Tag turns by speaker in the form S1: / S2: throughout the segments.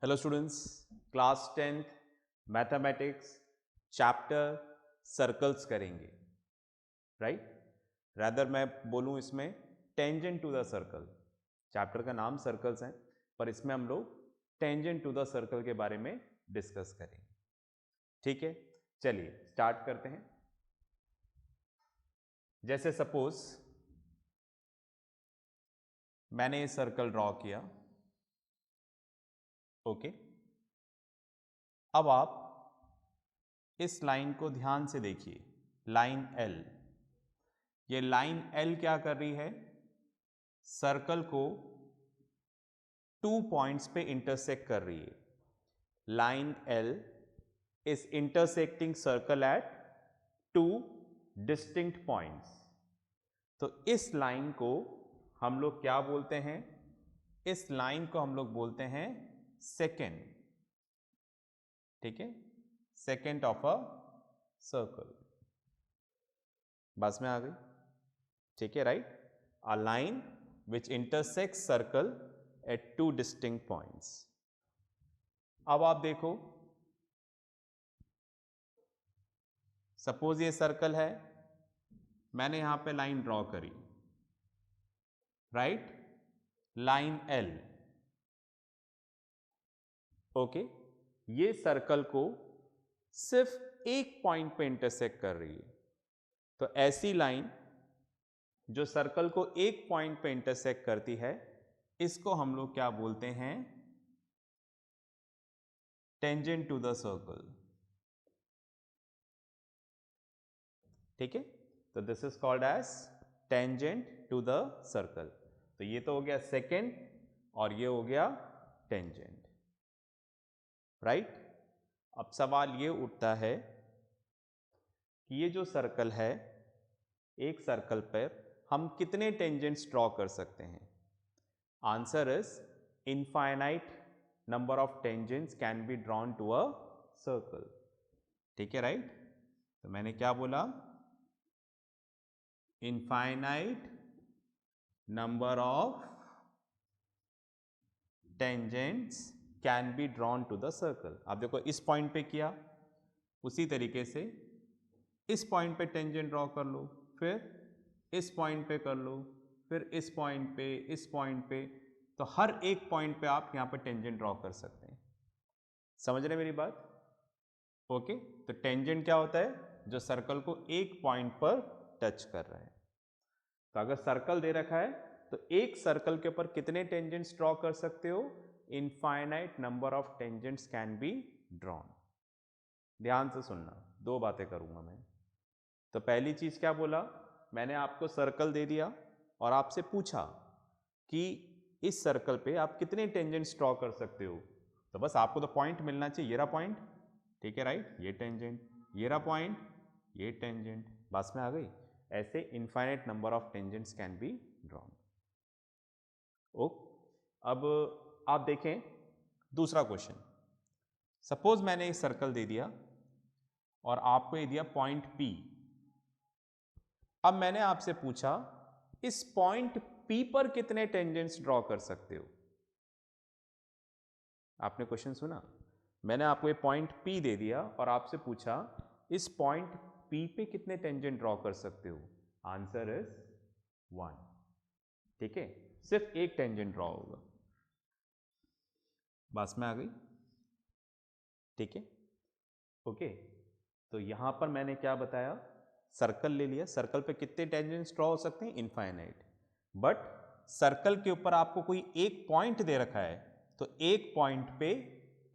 S1: Hello students, class 10th mathematics chapter circles करेंगे, right. Rather मैं बोलूँ इसमें tangent to the circle. Chapter का नाम सर्कल्स है, पर इसमें हम लोग टेंजेंट टू द सर्कल के बारे में डिस्कस करेंगे। ठीक है, चलिए स्टार्ट करते हैं। जैसे सपोज मैंने ये सर्कल ड्रॉ किया, ओके। अब आप इस लाइन को ध्यान से देखिए, लाइन एल। ये लाइन एल क्या कर रही है? सर्कल को 2 पॉइंट्स पे इंटरसेक्ट कर रही है। Line L is intersecting circle eight 2 distinct points. तो इस लाइन को हम लोग क्या बोलते हैं? इस लाइन को हम लोग बोलते हैं सेकेंड। ठीक है, सेकेंड ऑफ अ सर्कल। बस में आ गई? ठीक है, right. A line which intersects circle at 2 distinct points. अब आप देखो, सपोज ये सर्कल है, मैंने यहां पे लाइन ड्रॉ करी, राइट, लाइन एल, ओके। ये सर्कल को सिर्फ एक पॉइंट पे इंटरसेक्ट कर रही है। तो ऐसी लाइन जो सर्कल को एक पॉइंट पे इंटरसेक्ट करती है, इसको हम लोग क्या बोलते हैं? Tangent to the circle. ठीक है, तो this is called as tangent to the circle. तो ये तो हो गया सेकेंड और ये हो गया टेंजेंट, राइट। अब सवाल ये उठता है कि ये जो सर्कल है, एक सर्कल पर हम कितने टेंजेंट्स ड्रॉ कर सकते हैं? Answer is infinite number of tangents can be drawn to a circle. ठीक है, राइट। तो मैंने क्या बोला? Infinite number of tangents can be drawn to the circle. आप देखो, इस पॉइंट पे किया, उसी तरीके से इस पॉइंट पे टेंजेंट ड्रॉ कर लो, फिर इस पॉइंट पे कर लो, फिर इस पॉइंट पे, इस पॉइंट पे। तो हर एक पॉइंट पे आप यहां पे टेंजेंट ड्रॉ कर सकते हैं। समझ रहे मेरी बात? ओके। तो टेंजेंट क्या होता है? जो सर्कल को एक पॉइंट पर टच कर रहा है। तो अगर सर्कल दे रखा है, तो एक सर्कल के ऊपर कितने टेंजेंट्स ड्रॉ कर सकते हो? Infinite number of tangents can be drawn. ध्यान से सुनना, दो बातें करूंगा मैं। तो पहली चीज क्या बोला? मैंने आपको सर्कल दे दिया और आपसे पूछा कि इस सर्कल पे आप कितने टेंजेंट्स ड्रॉ कर सकते हो। तो बस आपको तो पॉइंट मिलना चाहिए, ये रहा पॉइंट, ठीक है, राइट। ये टेंजेंट, ये रहा पॉइंट, ये टेंजेंट, बस में आ गई। ऐसे infinite number of tangents can be drawn. अब आप देखें दूसरा क्वेश्चन। सपोज मैंने एक सर्कल दे दिया और आपको ये दिया पॉइंट P। अब मैंने आपसे पूछा, इस पॉइंट P पर कितने टेंजेंट्स ड्रॉ कर सकते हो? आपने क्वेश्चन सुना? मैंने आपको ये पॉइंट P दे दिया और आपसे पूछा, इस पॉइंट P पे कितने टेंजेंट ड्रॉ कर सकते हो? Answer is 1। ठीक है, सिर्फ एक टेंजेंट ड्रॉ होगा। बस में आ गई? ठीक है, ओके। तो यहां पर मैंने क्या बताया? सर्कल ले लिया, सर्कल पे कितने टेंजेंट्स ड्रॉ हो सकते हैं? इनफाइनाइट। बट सर्कल के ऊपर आपको कोई एक पॉइंट दे रखा है, तो एक पॉइंट पे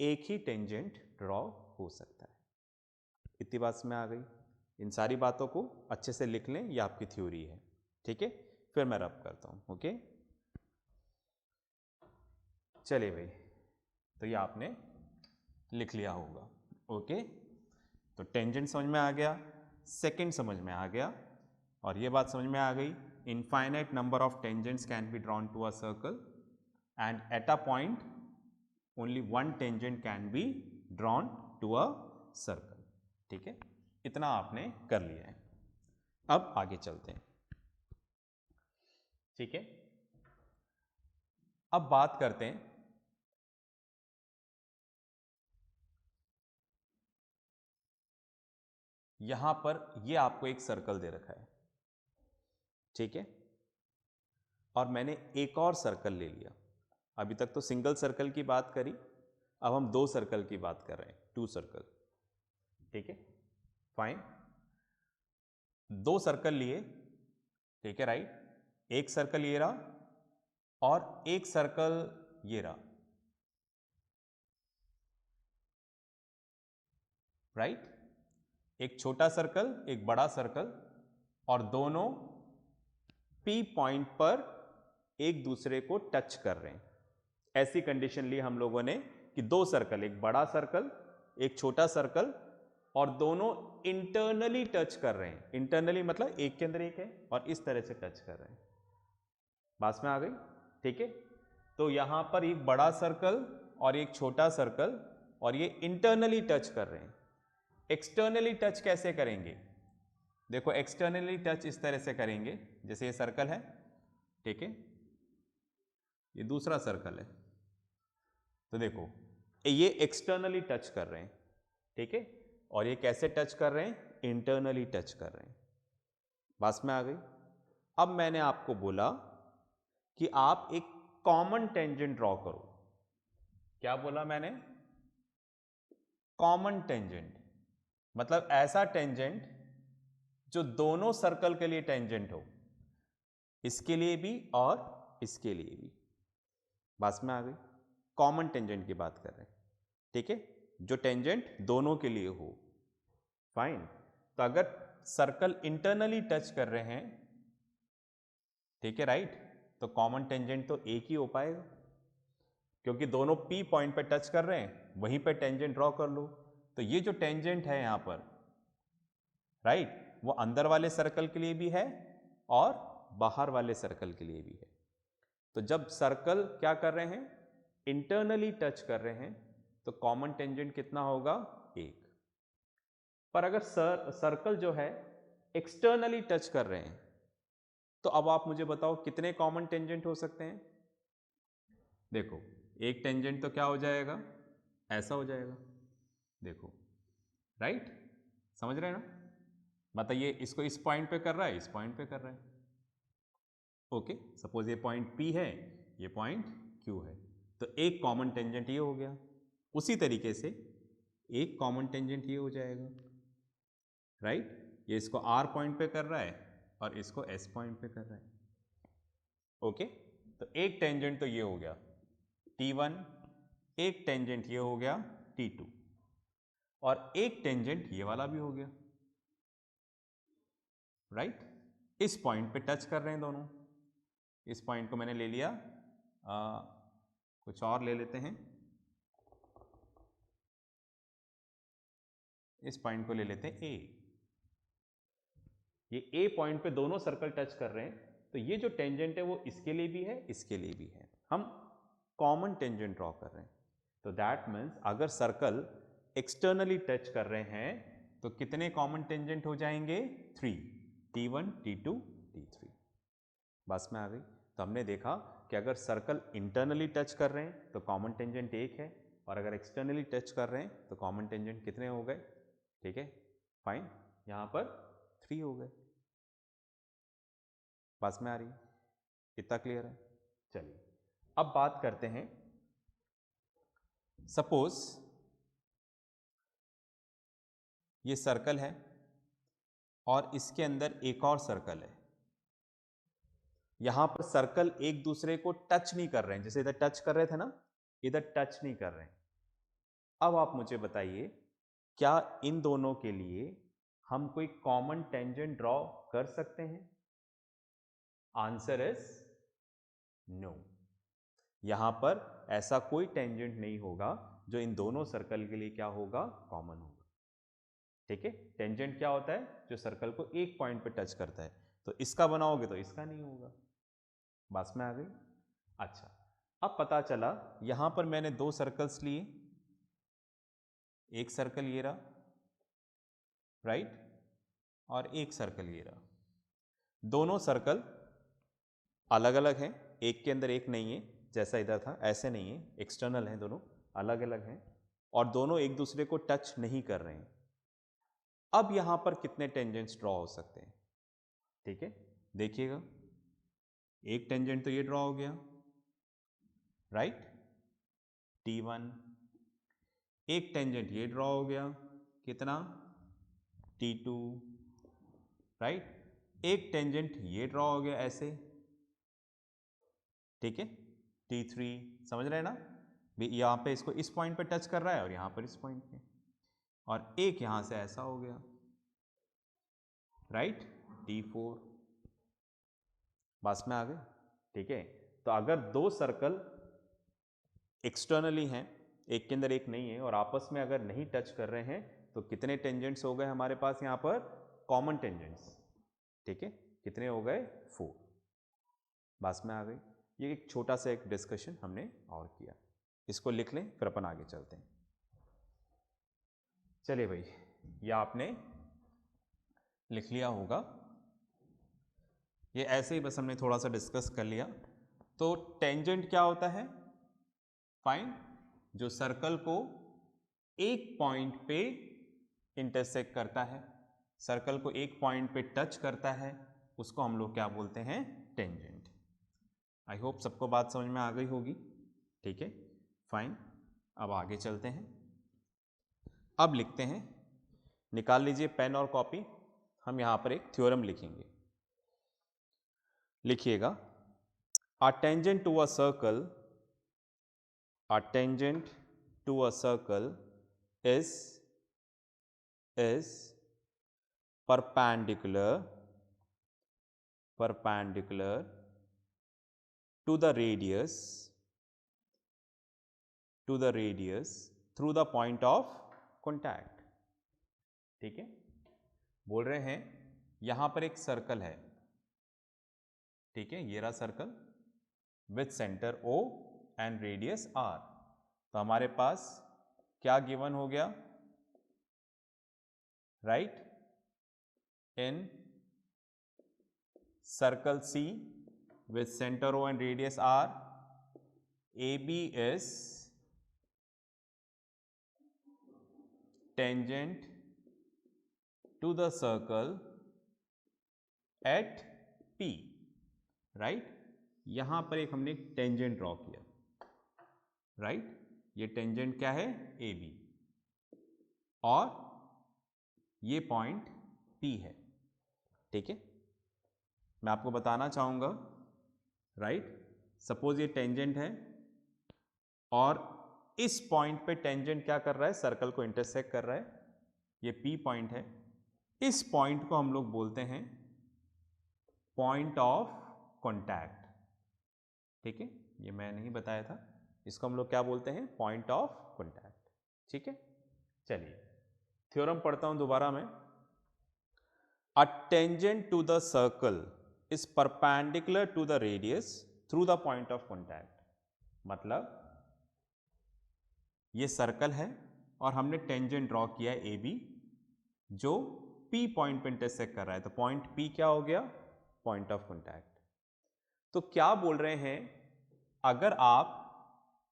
S1: एक ही टेंजेंट ड्रॉ हो सकता है। इतनी बात में आ गई? इन सारी बातों को अच्छे से लिख लें, यह आपकी थ्योरी है। ठीक है, फिर मैं रब करता हूं। ओके, चलिए भाई, तो ये आपने लिख लिया होगा। ओके, तो टेंजेंट समझ में आ गया, सेकंड समझ में आ गया, और ये बात समझ में आ गई, infinite number of tangents can be drawn to a circle and at a point only one tangent can be drawn to a circle. ठीक है, इतना आपने कर लिया है। अब आगे चलते हैं। ठीक है, अब बात करते हैं यहां पर ये आपको एक सर्कल दे रखा है, ठीक है, और मैंने एक और सर्कल ले लिया। अभी तक तो सिंगल सर्कल की बात करी, अब हम 2 सर्कल की बात कर रहे हैं, 2 सर्कल, ठीक है, फाइन। 2 सर्कल लिए, ठीक है, राइट। एक सर्कल ये रहा और एक सर्कल ये रहा, राइट। एक छोटा सर्कल, एक बड़ा सर्कल, और दोनों P पॉइंट पर एक दूसरे को टच कर रहे हैं। ऐसी कंडीशन ली हम लोगों ने कि 2 सर्कल, एक बड़ा सर्कल, एक छोटा सर्कल, और दोनों इंटरनली टच कर रहे हैं। इंटरनली मतलब एक के अंदर एक है और इस तरह से टच कर रहे हैं। बात में आ गई, ठीक है। तो यहां पर एक बड़ा सर्कल और एक छोटा सर्कल, और ये इंटरनली टच कर रहे हैं। एक्सटर्नली टच कैसे करेंगे? देखो, एक्सटर्नली टच इस तरह से करेंगे, जैसे ये सर्कल है, ठीक है, ये दूसरा सर्कल है, तो देखो ये एक्सटर्नली टच कर रहे हैं, ठीक है, और ये कैसे टच कर रहे हैं? इंटरनली टच कर रहे हैं। बात में आ गई। अब मैंने आपको बोला कि आप एक कॉमन टेंजेंट ड्रॉ करो। क्या बोला मैंने? कॉमन टेंजेंट, मतलब ऐसा टेंजेंट जो दोनों सर्कल के लिए टेंजेंट हो, इसके लिए भी और इसके लिए भी। बात में आ गई। कॉमन टेंजेंट की बात कर रहे हैं, ठीक है, जो टेंजेंट दोनों के लिए हो, फाइन। तो अगर सर्कल इंटरनली टच कर रहे हैं, ठीक है, राइट, तो कॉमन टेंजेंट तो एक ही हो पाएगा, क्योंकि दोनों P पॉइंट पे टच कर रहे हैं, वहीं पे टेंजेंट ड्रॉ कर लो। तो ये जो टेंजेंट है यहां पर, राइट, वो अंदर वाले सर्कल के लिए भी है और बाहर वाले सर्कल के लिए भी है। तो जब सर्कल क्या कर रहे हैं? इंटरनली टच कर रहे हैं, तो कॉमन टेंजेंट कितना होगा? 1। पर अगर सर्कल जो है एक्सटर्नली टच कर रहे हैं, तो अब आप मुझे बताओ कितने कॉमन टेंजेंट हो सकते हैं? देखो, एक टेंजेंट तो क्या हो जाएगा? ऐसा हो जाएगा, देखो, राइट, समझ रहे हैं ना? मतलब ये इसको इस पॉइंट पे कर रहा है, इस पॉइंट पे कर रहा है, ओके। सपोज ये पॉइंट P है, ये पॉइंट Q है, तो एक कॉमन टेंजेंट ये हो गया। उसी तरीके से एक कॉमन टेंजेंट ये हो जाएगा, राइट। ये इसको R पॉइंट पे कर रहा है और इसको S पॉइंट पे कर रहा है, ओके। तो एक टेंजेंट तो ये हो गया T1, एक टेंजेंट ये हो गया T2, और एक टेंजेंट ये वाला भी हो गया, राइट। इस पॉइंट पे टच कर रहे हैं दोनों। इस पॉइंट को मैंने ले लिया, कुछ और ले लेते हैं, इस पॉइंट को ले लेते हैं A। ये A पॉइंट पे दोनों सर्कल टच कर रहे हैं, तो ये जो टेंजेंट है वो इसके लिए भी है, इसके लिए भी है। हम कॉमन टेंजेंट ड्रॉ कर रहे हैं, तो दैट मीन्स अगर सर्कल एक्सटर्नली टच कर रहे हैं, तो कितने कॉमन टेंजेंट हो जाएंगे? 3, T1, T2, T3। बस में आ गई। तो हमने देखा कि अगर सर्कल इंटरनली टच कर रहे हैं तो कॉमन टेंजेंट 1 है, और अगर एक्सटर्नली टच कर रहे हैं तो कॉमन टेंजेंट कितने हो गए? ठीक है, फाइन, यहां पर 3 हो गए। बस में आ रही है? कितना क्लियर है? चलिए अब बात करते हैं, सपोज ये सर्कल है और इसके अंदर एक और सर्कल है। यहां पर सर्कल एक दूसरे को टच नहीं कर रहे हैं, जैसे इधर टच कर रहे थे ना, इधर टच नहीं कर रहे हैं। अब आप मुझे बताइए, क्या इन दोनों के लिए हम कोई कॉमन टेंजेंट ड्रॉ कर सकते हैं? Answer is no. यहां पर ऐसा कोई टेंजेंट नहीं होगा जो इन दोनों सर्कल के लिए क्या होगा? कॉमन होगा, ठीक है। टेंजेंट क्या होता है? जो सर्कल को एक पॉइंट पे टच करता है, तो इसका बनाओगे तो इसका नहीं होगा। बस में आ गई? अच्छा, अब पता चला यहां पर मैंने 2 सर्कल्स लिए, एक सर्कल ये रहा, राइट, और एक सर्कल ये रहा। दोनों सर्कल अलग अलग हैं, एक के अंदर एक नहीं है, जैसा इधर था ऐसे नहीं है, एक्सटर्नल हैं, दोनों अलग अलग हैं, और दोनों एक दूसरे को टच नहीं कर रहे हैं। अब यहां पर कितने टेंजेंट्स ड्रॉ हो सकते हैं? ठीक है, देखिएगा, एक टेंजेंट तो ये ड्रॉ हो गया, राइट, T1। एक टेंजेंट ये ड्रॉ हो गया, कितना, T2, राइट। एक टेंजेंट ये ड्रॉ हो गया ऐसे, ठीक है, T3। समझ रहे हैं ना, यहाँ पे इसको इस पॉइंट पे टच कर रहा है और यहाँ पर इस पॉइंट पे, और एक यहाँ से ऐसा हो गया, राइट, T4। बस में आ गए, ठीक है। तो अगर दो सर्कल एक्सटर्नली हैं, एक के अंदर एक नहीं है, और आपस में अगर नहीं टच कर रहे हैं, तो कितने टेंजेंट्स हो गए हमारे पास यहाँ पर, कॉमन टेंजेंट्स, ठीक है, कितने हो गए, 4। बस में आ गई। ये एक छोटा सा एक डिस्कशन हमने और किया, इसको लिख लें फिर अपन आगे चलते हैं। चलिए भाई, ये आपने लिख लिया होगा, ये ऐसे ही बस हमने थोड़ा सा डिस्कस कर लिया। तो टेंजेंट क्या होता है, फाइन, जो सर्कल को एक पॉइंट पे इंटरसेक्ट करता है, सर्कल को एक पॉइंट पे टच करता है, उसको हम लोग क्या बोलते हैं, टेंजेंट। आई होप सबको बात समझ में आ गई होगी, ठीक है, फाइन। अब आगे चलते हैं, अब लिखते हैं, निकाल लीजिए पेन और कॉपी, हम यहां पर एक थ्योरम लिखेंगे। लिखिएगा, a tangent to a circle, a tangent to a circle is perpendicular to the radius through the point of contact। ठीक है, बोल रहे हैं यहां पर एक सर्कल है, ठीक है, ये रहा circle with centre O and radius R। तो हमारे पास क्या गिवन हो गया, right, in circle C with center O and radius R, AB is tangent to the circle at P, right. यहां पर एक हमने टेंजेंट ड्रॉ किया, राइट, ये टेंजेंट क्या है, AB, और ये पॉइंट P है, ठीक है। मैं आपको बताना चाहूंगा, राइट, सपोज ये टेंजेंट है और इस पॉइंट पे टेंजेंट क्या कर रहा है, सर्कल को इंटरसेक्ट कर रहा है, ये P पॉइंट है। इस पॉइंट को हम लोग बोलते हैं पॉइंट ऑफ कॉन्टैक्ट, ठीक है, ये मैं नहीं बताया था, इसको हम लोग क्या बोलते हैं, पॉइंट ऑफ कॉन्टैक्ट, ठीक है। चलिए थ्योरम पढ़ता हूं दोबारा मैं। A tangent to the circle is perpendicular to the radius through the point of contact. मतलब ये सर्कल है और हमने टेंजेंट ड्रॉ किया है AB, जो P पॉइंट पे इंटरसेक्ट कर रहा है, तो पॉइंट P क्या हो गया, पॉइंट ऑफ कॉन्टैक्ट। तो क्या बोल रहे हैं, अगर आप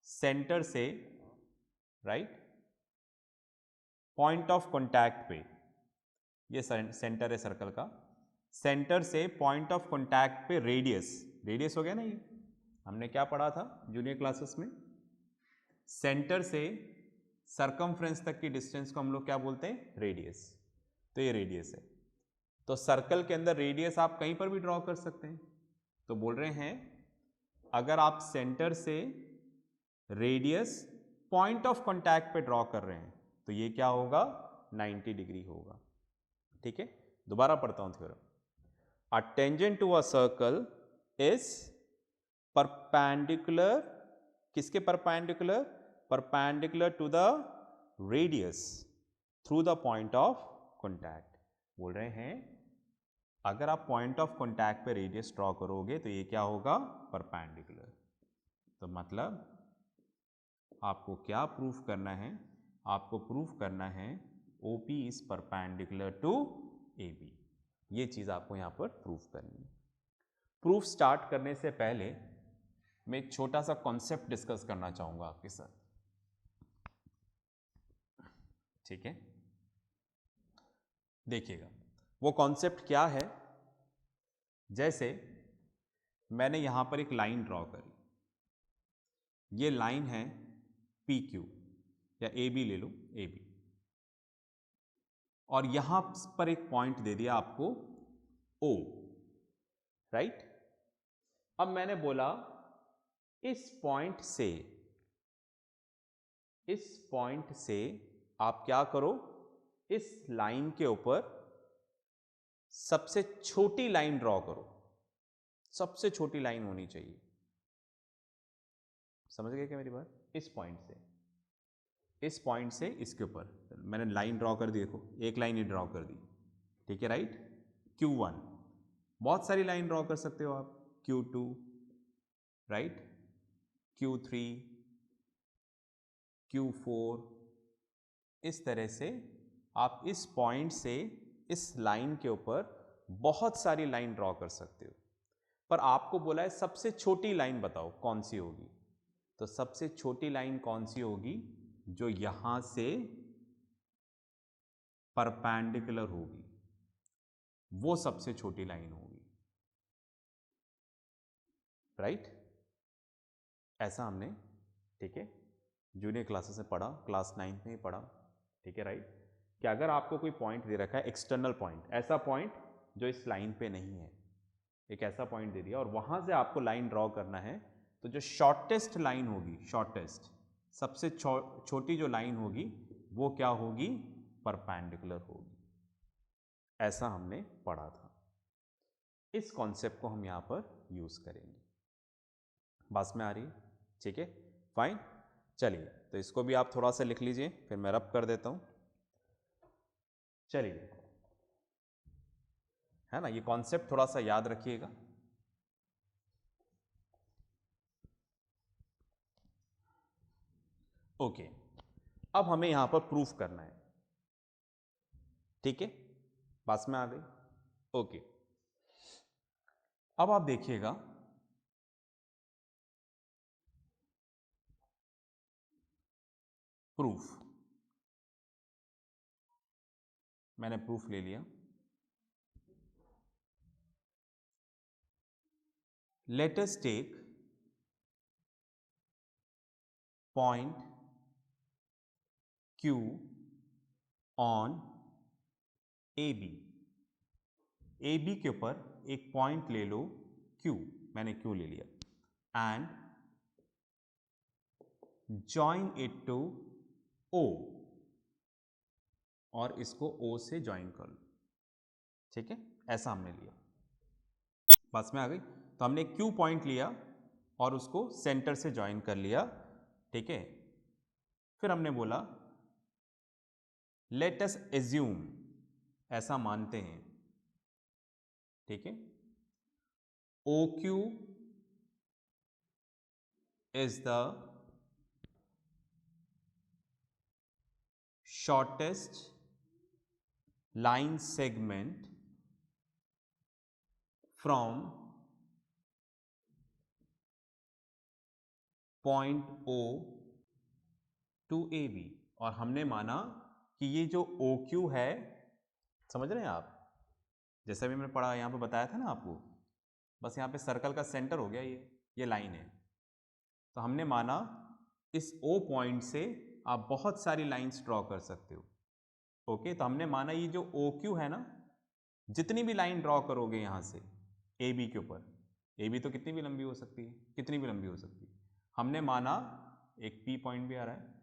S1: सेंटर से, राइट, पॉइंट ऑफ कॉन्टैक्ट पे, ये सेंटर है सर्कल का, सेंटर से पॉइंट ऑफ कॉन्टैक्ट पे रेडियस हो गया ना, ये हमने क्या पढ़ा था जूनियर क्लासेस में, सेंटर से सरकमफ्रेंस तक की डिस्टेंस को हम लोग क्या बोलते हैं, रेडियस। तो ये रेडियस है, तो सर्कल के अंदर रेडियस आप कहीं पर भी ड्रॉ कर सकते हैं। तो बोल रहे हैं अगर आप सेंटर से रेडियस पॉइंट ऑफ कॉन्टैक्ट पे ड्रॉ कर रहे हैं, तो ये क्या होगा, 90 डिग्री होगा, ठीक है। दोबारा पढ़ता हूं theorem, a tangent to a circle is perpendicular, किसके perpendicular, perpendicular to the radius through the point of contact. बोल रहे हैं अगर आप पॉइंट ऑफ कॉन्टैक्ट पे रेडियस ड्रॉ करोगे तो ये क्या होगा, परपेंडिकुलर। तो मतलब आपको क्या प्रूफ करना है, आपको प्रूफ करना है OP is perpendicular to AB, ये चीज आपको यहां पर प्रूफ करनी है। प्रूफ स्टार्ट करने से पहले मैं एक छोटा सा कॉन्सेप्ट डिस्कस करना चाहूंगा आपके साथ, ठीक है। देखिएगा वो कॉन्सेप्ट क्या है। जैसे मैंने यहां पर एक लाइन ड्रॉ करी, ये लाइन है पी क्यू या ए बी ले लो, ए बी, और यहां पर एक पॉइंट दे दिया आपको ओ, राइट। अब मैंने बोला इस पॉइंट से आप क्या करो, इस लाइन के ऊपर सबसे छोटी लाइन ड्रॉ करो, सबसे छोटी लाइन होनी चाहिए। समझ गए क्या मेरी बात? इस पॉइंट से इसके ऊपर मैंने लाइन ड्रॉ कर दी, देखो एक लाइन ही ड्रॉ कर दी, ठीक है, राइट। Q1, बहुत सारी लाइन ड्रॉ कर सकते हो आप, Q2, राइट, Q3, Q4, इस तरह से आप इस पॉइंट से इस लाइन के ऊपर बहुत सारी लाइन ड्रॉ कर सकते हो। पर आपको बोला है सबसे छोटी लाइन बताओ कौन सी होगी, तो सबसे छोटी लाइन कौन सी होगी, जो यहां से परपेंडिकुलर होगी, वो सबसे छोटी लाइन होगी, राइट। ऐसा हमने, ठीक है, जूनियर क्लासेस में पढ़ा, क्लास 9 में ही पढ़ा, ठीक है, राइट, कि अगर आपको कोई पॉइंट दे रखा है, एक्सटर्नल पॉइंट, ऐसा पॉइंट जो इस लाइन पे नहीं है, एक ऐसा पॉइंट दे दिया और वहां से आपको लाइन ड्रॉ करना है, तो जो शॉर्टेस्ट लाइन होगी, शॉर्टेस्ट सबसे छोटी जो लाइन होगी वो क्या होगी, परपेंडिकुलर होगी। ऐसा हमने पढ़ा था। इस कॉन्सेप्ट को हम यहां पर यूज करेंगे। बात में आ रही है? ठीक है, फाइन। चलिए, तो इसको भी आप थोड़ा सा लिख लीजिए, फिर मैं रब कर देता हूं। चलिए, है ना, ये कॉन्सेप्ट थोड़ा सा याद रखिएगा। ओके, अब हमें यहां पर प्रूफ करना है, ठीक है, बात में आ गई। ओके, अब आप देखिएगा, प्रूफ, मैंने प्रूफ ले लिया। Let us take point Q on AB, AB के ऊपर एक पॉइंट ले लो Q, मैंने Q ले लिया, and join it to O, और इसको O से ज्वाइन कर लो, ठीक है, ऐसा हमने लिया। बस में आ गई। तो हमने Q पॉइंट लिया और उसको सेंटर से ज्वाइन कर लिया, ठीक है। फिर हमने बोला लेट अस एज्यूम, ऐसा मानते हैं, ठीक है, OQ is the shortest line segment from point O to AB, और हमने माना कि ये जो OQ है, समझ रहे हैं आप, जैसा भी मैंने पढ़ा यहाँ पे बताया था ना आपको, बस यहाँ पे सर्कल का सेंटर हो गया, ये लाइन है। तो हमने माना इस O पॉइंट से आप बहुत सारी लाइंस ड्रॉ कर सकते हो। ओके, तो हमने माना ये जो OQ है ना, जितनी भी लाइन ड्रॉ करोगे यहाँ से AB के ऊपर, AB तो कितनी भी लंबी हो सकती है, कितनी भी लंबी हो सकती है, हमने माना एक P पॉइंट भी आ रहा है,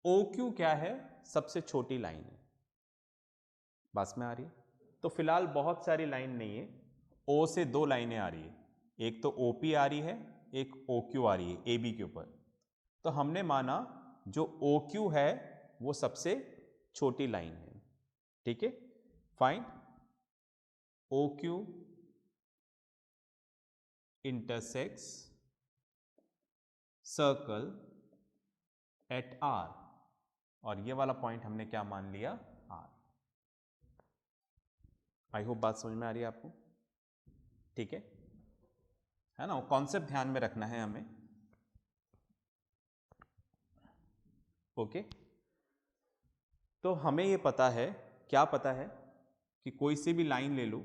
S1: OQ क्या है, सबसे छोटी लाइन है। बस में आ रही है? तो फिलहाल बहुत सारी लाइन नहीं है, O से दो लाइनें आ रही है, एक तो OP आ रही है, एक OQ आ रही है AB के ऊपर। तो हमने माना जो OQ है वो सबसे छोटी लाइन है, ठीक है, fine. OQ intersects circle at R, और ये वाला पॉइंट हमने क्या मान लिया, R। आई होप बात समझ में आ रही है आपको, ठीक है ना, कॉन्सेप्ट ध्यान में रखना है हमें। ओके, तो हमें ये पता है, क्या पता है, कि कोई सी भी लाइन ले लो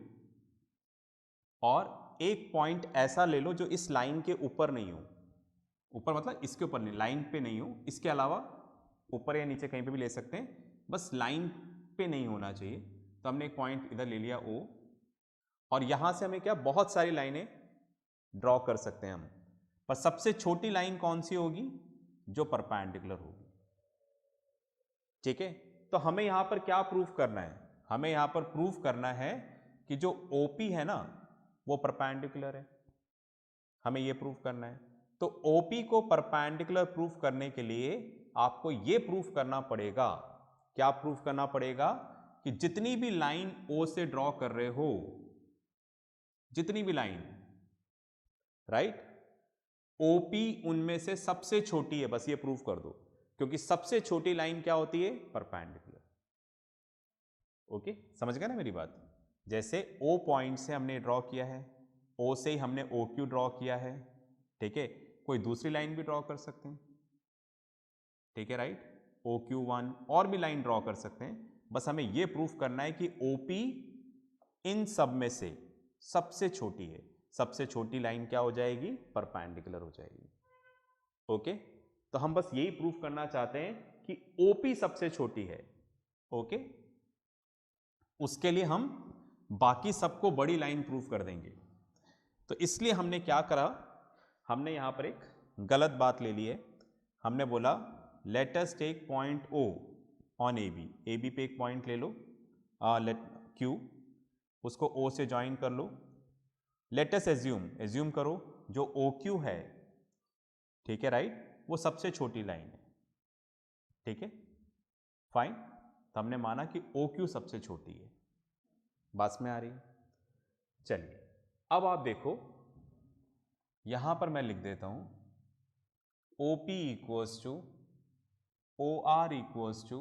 S1: और एक पॉइंट ऐसा ले लो जो इस लाइन के ऊपर नहीं हो, ऊपर मतलब इसके ऊपर नहीं, लाइन पे नहीं हो, इसके अलावा ऊपर या नीचे कहीं पे भी ले सकते हैं, बस लाइन पे नहीं होना चाहिए। तो हमने एक पॉइंट इधर ले लिया O, और यहां से हमें क्या बहुत सारी लाइनें ड्रॉ कर सकते हैं हम, पर सबसे छोटी लाइन कौन सी होगी? जो परपेंडिकुलर होगी। ठीक है, तो हमें यहां पर क्या प्रूफ करना है? हमें यहां पर प्रूफ करना है कि जो OP है ना वो परपेंडिकुलर है, हमें ये प्रूफ करना है। तो OP को परपेंडिकुलर प्रूफ करने के लिए आपको ये प्रूफ करना पड़ेगा, क्या प्रूफ करना पड़ेगा? कि जितनी भी लाइन O से ड्रॉ कर रहे हो, जितनी भी लाइन, राइट, OP उनमें से सबसे छोटी है, बस ये प्रूफ कर दो, क्योंकि सबसे छोटी लाइन क्या होती है? परपेंडिकुलर। ओके, समझ गए ना मेरी बात? जैसे O पॉइंट से हमने ड्रॉ किया है, O से ही हमने OQ ड्रॉ किया है, ठीक है, कोई दूसरी लाइन भी ड्रॉ कर सकते हैं, ठीक है, राइट, OQ1 और भी लाइन ड्रॉ कर सकते हैं, बस हमें यह प्रूफ करना है कि OP इन सब में से सबसे छोटी है। सबसे छोटी लाइन क्या हो जाएगी? परपेंडिकुलर हो जाएगी। ओके, तो हम बस यही प्रूफ करना चाहते हैं कि OP सबसे छोटी है। ओके, उसके लिए हम बाकी सबको बड़ी लाइन प्रूफ कर देंगे। तो इसलिए हमने क्या करा, हमने यहां पर एक गलत बात ले ली है। हमने बोला let us take point O on AB, AB पे एक पॉइंट ले लो, लेट Q, उसको O से ज्वाइन कर लो। लेट अस एज्यूम करो जो OQ है, ठीक है, राइट, वो सबसे छोटी लाइन है, ठीक है, फाइन। तो हमने माना कि OQ सबसे छोटी है, बात में आ रही है? चलिए, अब आप देखो यहां पर मैं लिख देता हूं OP equals to OR equals to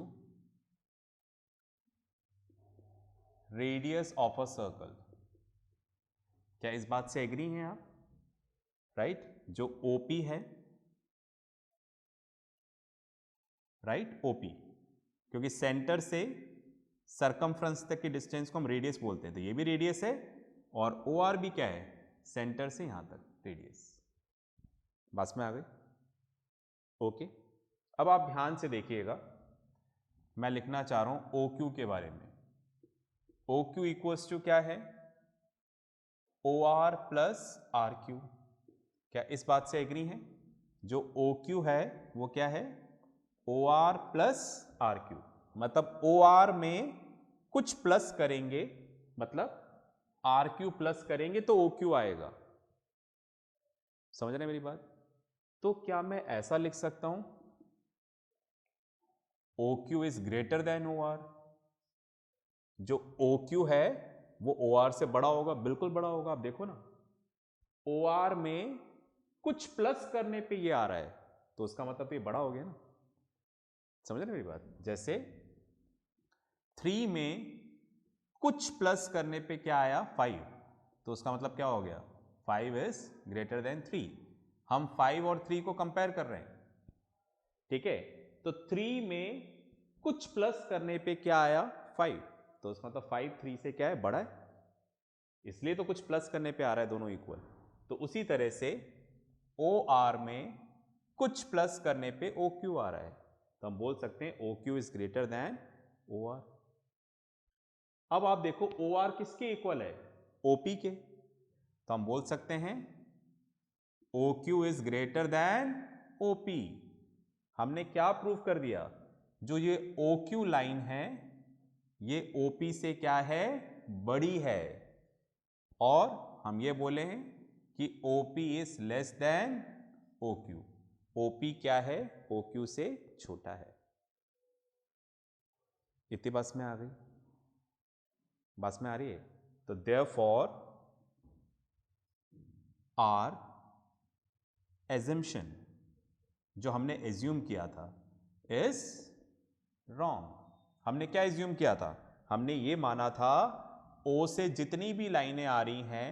S1: radius of a circle. क्या इस बात से एग्री हैं आप? राइट, जो OP है, राइट, OP, क्योंकि सेंटर से सरकमफ्रेंस तक की डिस्टेंस को हम रेडियस बोलते हैं, तो ये भी रेडियस है, और OR भी क्या है? सेंटर से यहां तक रेडियस। बस में आ गई? ओके, अब आप ध्यान से देखिएगा, मैं लिखना चाह रहा हूं OQ के बारे में। OQ इक्वल्स टू क्या है? OR plus RQ। क्या इस बात से एग्री है? जो OQ है वो क्या है? OR प्लस RQ, मतलब OR में कुछ प्लस करेंगे, मतलब RQ प्लस करेंगे तो OQ आएगा। समझ रहे हैं मेरी बात? तो क्या मैं ऐसा लिख सकता हूं OQ is greater than OR? जो OQ है वो OR से बड़ा होगा, बिल्कुल बड़ा होगा। आप देखो ना, OR में कुछ प्लस करने पे ये आ रहा है, तो उसका मतलब ये बड़ा हो गया ना। समझ रहे मेरी बात? जैसे 3 में कुछ प्लस करने पे क्या आया? 5, तो उसका मतलब क्या हो गया? 5 इज ग्रेटर देन 3। हम 5 और 3 को कंपेयर कर रहे हैं, ठीक है, तो 3 में कुछ प्लस करने पे क्या आया? 5, तो उसका मतलब 5 3 से क्या है? बड़ा है, इसलिए तो कुछ प्लस करने पे आ रहा है, दोनों इक्वल। तो उसी तरह से OR में कुछ प्लस करने पे OQ आ रहा है, तो हम बोल सकते हैं OQ is greater than OR। अब आप देखो OR किसके इक्वल है? OP के, तो हम बोल सकते हैं OQ is greater than OP। हमने क्या प्रूव कर दिया? जो ये OQ लाइन है ये OP से क्या है? बड़ी है, और हम ये बोले हैं कि OP is less than OQ। OP क्या है? OQ से छोटा है। इतनी बस में आ गई? बस में आ रही है? तो देयरफॉर आर एजम्पशन, जो हमने एज्यूम किया था, इज रॉन्ग। हमने क्या एज्यूम किया था? हमने ये माना था O से जितनी भी लाइनें आ रही हैं,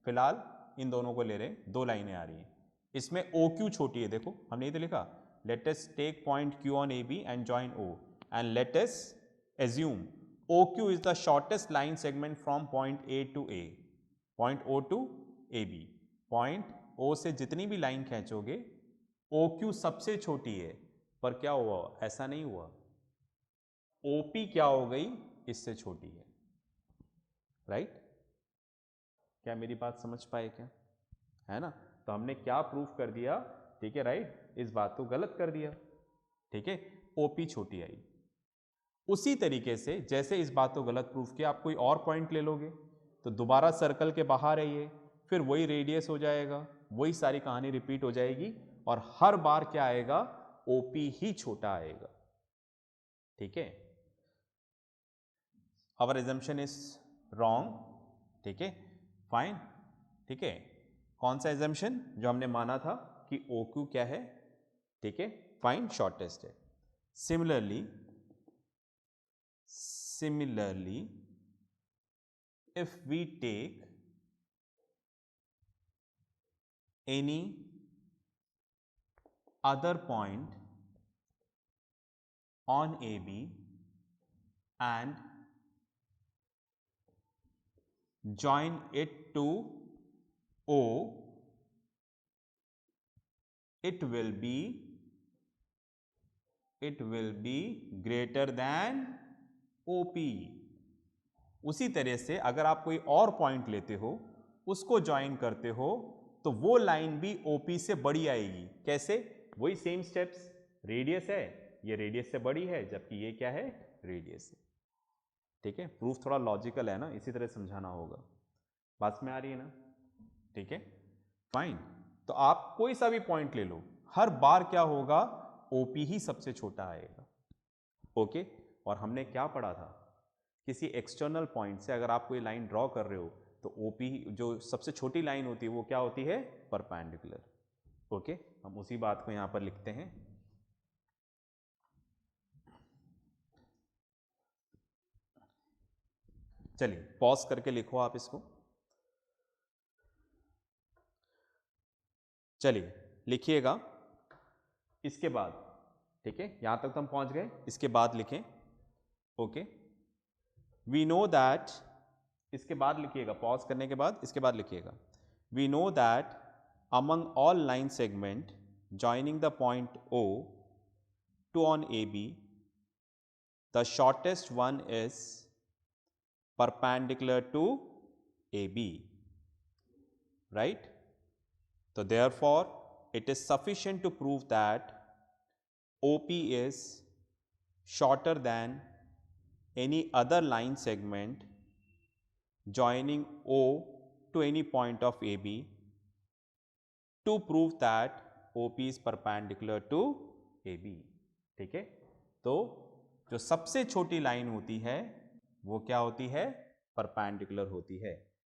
S1: फिलहाल इन दोनों को ले रहे हैं, 2 लाइनें आ रही हैं, इसमें OQ छोटी है। देखो हमने ये तो लिखा, let us take point Q on AB and join O, and let us assume OQ is the shortest line segment from point A to A, point O to AB. Point O से जितनी भी line खींचोगे OQ सबसे छोटी है, पर क्या हुआ, ऐसा नहीं हुआ, OP क्या हो गई, इससे छोटी है, राइट? क्या मेरी बात समझ पाए क्या, है ना? तो हमने क्या प्रूफ कर दिया, ठीक है, राइट? इस बात को गलत कर दिया, ठीक है, OP छोटी आई। उसी तरीके से जैसे इस बात को गलत प्रूफ किया, आप कोई और पॉइंट ले लोगे तो दोबारा सर्कल के बाहर है ये, फिर वही रेडियस हो जाएगा, वही सारी कहानी रिपीट हो जाएगी, और हर बार क्या आएगा, OP ही छोटा आएगा, ठीक है? आवर एजम्पशन इज रॉन्ग, ठीक है, फाइन, ठीक है। कौन सा एजम्पशन, जो हमने माना था कि OQ क्या है, ठीक है, फाइन, शॉर्टेस्ट है। Similarly, if we take any other point on AB and join it to O, it will be greater than OP। उसी तरह से अगर आप कोई और पॉइंट लेते हो, उसको ज्वाइन करते हो, तो वो लाइन भी OP से बड़ी आएगी। कैसे? वही सेम स्टेप्स, रेडियस है, ये रेडियस से बड़ी है, जबकि ये क्या है, रेडियस है, ठीक है। प्रूफ थोड़ा लॉजिकल है ना, इसी तरह समझाना होगा। बात में आ रही है ना, ठीक है, फाइन। तो आप कोई सा भी पॉइंट ले लो, हर बार क्या होगा, OP ही सबसे छोटा आएगा, ओके। और हमने क्या पढ़ा था, किसी एक्सटर्नल पॉइंट से अगर आप कोई लाइन ड्रॉ कर रहे हो तो OP जो सबसे छोटी लाइन होती है वो क्या होती है, परपेंडिकुलर, ओके। हम उसी बात को यहां पर लिखते हैं। चलिए पॉज करके लिखो आप इसको, चलिए लिखिएगा। इसके बाद, ठीक है, यहां तक तो हम पहुंच गए, इसके बाद लिखें, ओके। वी नो दैट, इसके बाद लिखिएगा, पॉज करने के बाद इसके बाद लिखिएगा, we know that among all line segment joining the point O to on AB, the shortest one is perpendicular to AB, right? So therefore it is sufficient to prove that OP is shorter than any other line segment joining O to any point of AB to prove that OP is perpendicular to AB, ठीक है। तो जो सबसे छोटी line होती है वो क्या होती है, परपेंडिकुलर होती है।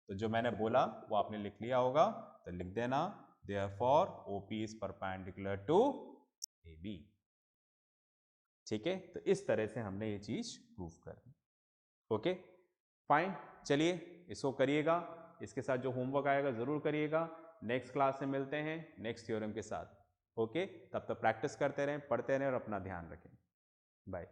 S1: तो जो मैंने बोला वो आपने लिख लिया होगा, तो लिख देना, therefore OP is perpendicular to AB, ठीक है। तो इस तरह से हमने ये चीज प्रूव कर दी, ओके, फाइन। चलिए इसको करिएगा, इसके साथ जो होमवर्क आएगा जरूर करिएगा। नेक्स्ट क्लास में मिलते हैं नेक्स्ट थ्योरम के साथ, ओके। तब तक प्रैक्टिस करते रहें, पढ़ते रहें और अपना ध्यान रखें। बाय।